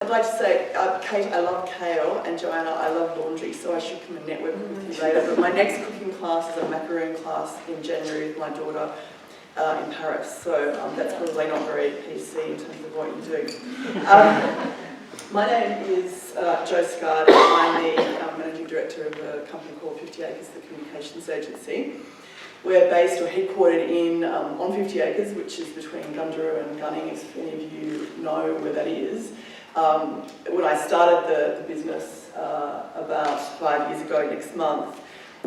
I'd like to say, Kate, I love kale, and Joanna, I love laundry, so I should come and network with you later. But my next cooking class is a macaroon class in January with my daughter in Paris, so that's probably not very PC in terms of what you do. My name is Jo Scard. I'm the Managing Director of a company called 50 Acres, the communications agency. We're based or headquartered on 50 Acres, which is between Gundera and Gunning, if any of you know where that is. When I started the business about 5 years ago next month,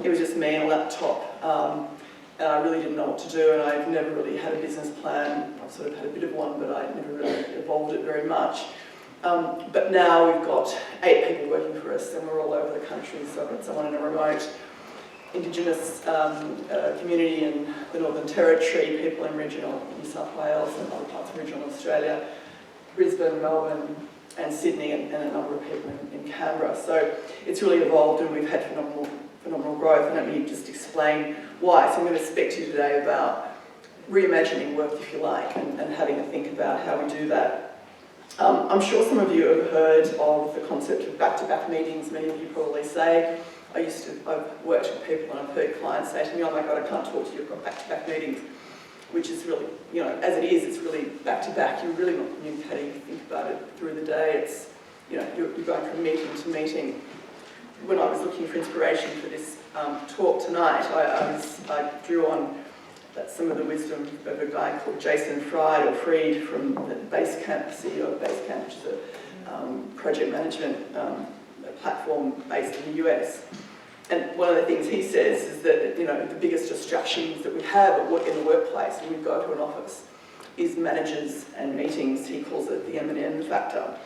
it was just me and a laptop, and I really didn't know what to do, and I've never really had a business plan. I've sort of had a bit of one, but I never really evolved it very much. But now we've got 8 people working for us, and we're all over the country, so I've got someone in a remote Indigenous community in the Northern Territory, people in regional New South Wales and other parts of regional Australia, Brisbane, Melbourne and Sydney, and a number of people in Canberra. So it's really evolved, and we've had phenomenal growth, and let me just explain why. So I'm going to speak to you today about reimagining work, if you like, and having a think about how we do that. I'm sure some of you have heard of the concept of back-to-back meetings. Many of you probably say. I've worked with people and I've heard clients say to me, oh my God, I can't talk to you, I've got back-to-back meetings, which is really, as it is, it's really back-to-back. You're really not communicating. If you think about it through the day, it's, you're going from meeting to meeting. When I was looking for inspiration for this talk tonight, I drew on some of the wisdom of a guy called Jason Fried from the Basecamp, CEO of Basecamp, which is a project management platform based in the US. And one of the things he says is that the biggest distractions that we have in the workplace when we go to an office is managers and meetings. He calls it the M&N factor,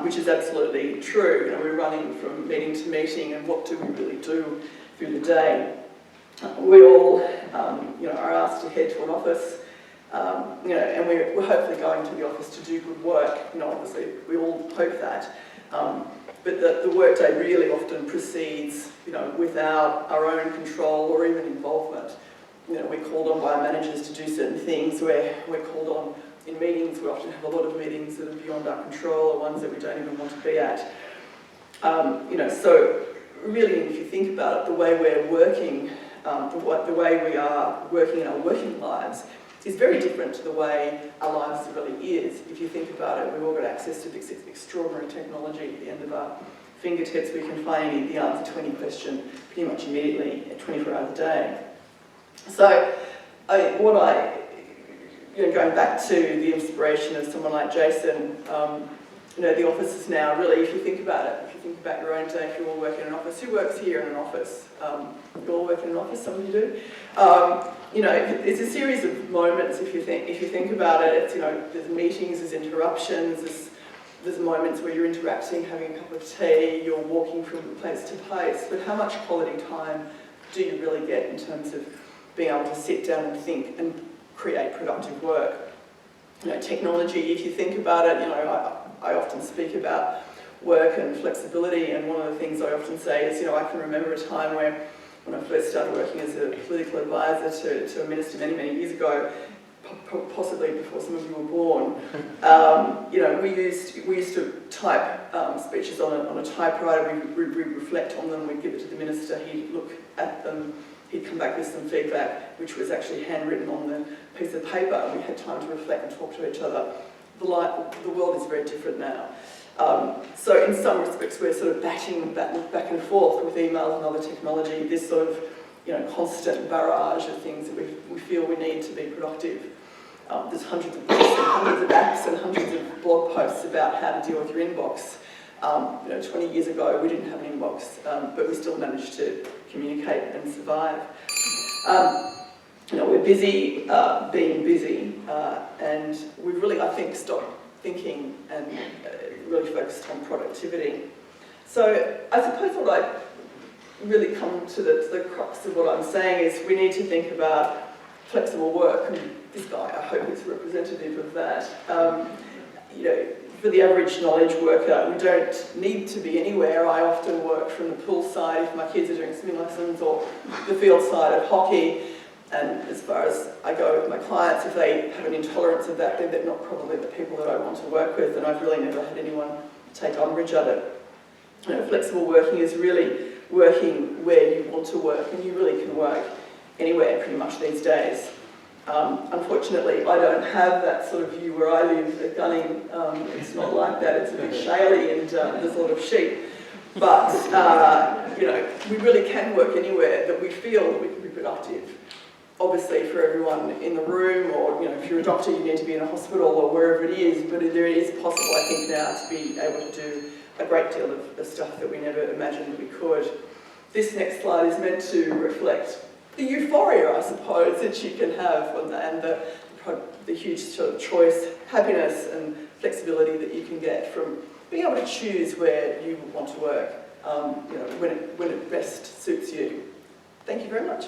which is absolutely true. We're running from meeting to meeting, and what do we really do through the day? We all, are asked to head to an office, and we're hopefully going to the office to do good work. Obviously, we all hope that. But the workday really often proceeds, without our own control or even involvement. We're called on by our managers to do certain things. We're called on in meetings. We often have a lot of meetings that are beyond our control, or ones that we don't even want to be at. So really, if you think about it, the way we're working, the way we are working in our working lives is very different to the way our lives really is. If you think about it, we've all got access to this extraordinary technology at the end of our fingertips. We can find the answer to any question pretty much immediately at 24 hours a day. So, going back to the inspiration of someone like Jason, the office is now really, if you think about it, if you think about your own day, if you all work in an office, who works here in an office? You all work in an office, some of you do. It's a series of moments. If you think about it, it's, there's meetings, there's interruptions, there's moments where you're interacting, having a cup of tea, you're walking from place to place. But how much quality time do you really get in terms of being able to sit down and think and create productive work? Technology. If you think about it, I often speak about work and flexibility, and one of the things I often say is, I can remember a time when I first started working as a political advisor to a minister many years ago, possibly before some of you were born. We used to type speeches on a typewriter. We'd reflect on them. We'd give it to the minister. He'd look at them. He'd come back with some feedback, which was actually handwritten on the piece of paper. We had time to reflect and talk to each other. The world is very different now. So in some respects, we're sort of batting back and forth with emails and other technology, this sort of constant barrage of things that we feel we need to be productive. There's hundreds of apps and hundreds of blog posts about how to deal with your inbox. 20 years ago, we didn't have an inbox, but we still managed to communicate and survive. We're busy being busy, and we've really, I think, stopped thinking and really focused on productivity. So I suppose what I really come to the crux of what I'm saying is we need to think about flexible work, and this guy, I hope, is representative of that. For the average knowledge worker, we don't need to be anywhere. I often work from the pool side if my kids are doing swimming lessons, or the field side of hockey. And as far as I go with my clients, if they have an intolerance of that, then they're not probably the people that I want to work with. And I've really never had anyone take umbrage at it. You know, flexible working is really working where you want to work, and you really can work anywhere pretty much these days. Unfortunately, I don't have that sort of view where I live at Gunning. It's not like that. It's a bit shaly and there's a lot of sheep. But, you know, we really can work anywhere that we feel that we can be productive. Obviously, for everyone in the room, or, you know, if you're a doctor, you need to be in a hospital or wherever it is, but there is possible, I think, now to be able to do a great deal of stuff that we never imagined we could. This next slide is meant to reflect the euphoria, I suppose, that you can have, and the huge sort of choice, happiness and flexibility that you can get from being able to choose where you want to work, you know, when it best suits you. Thank you very much.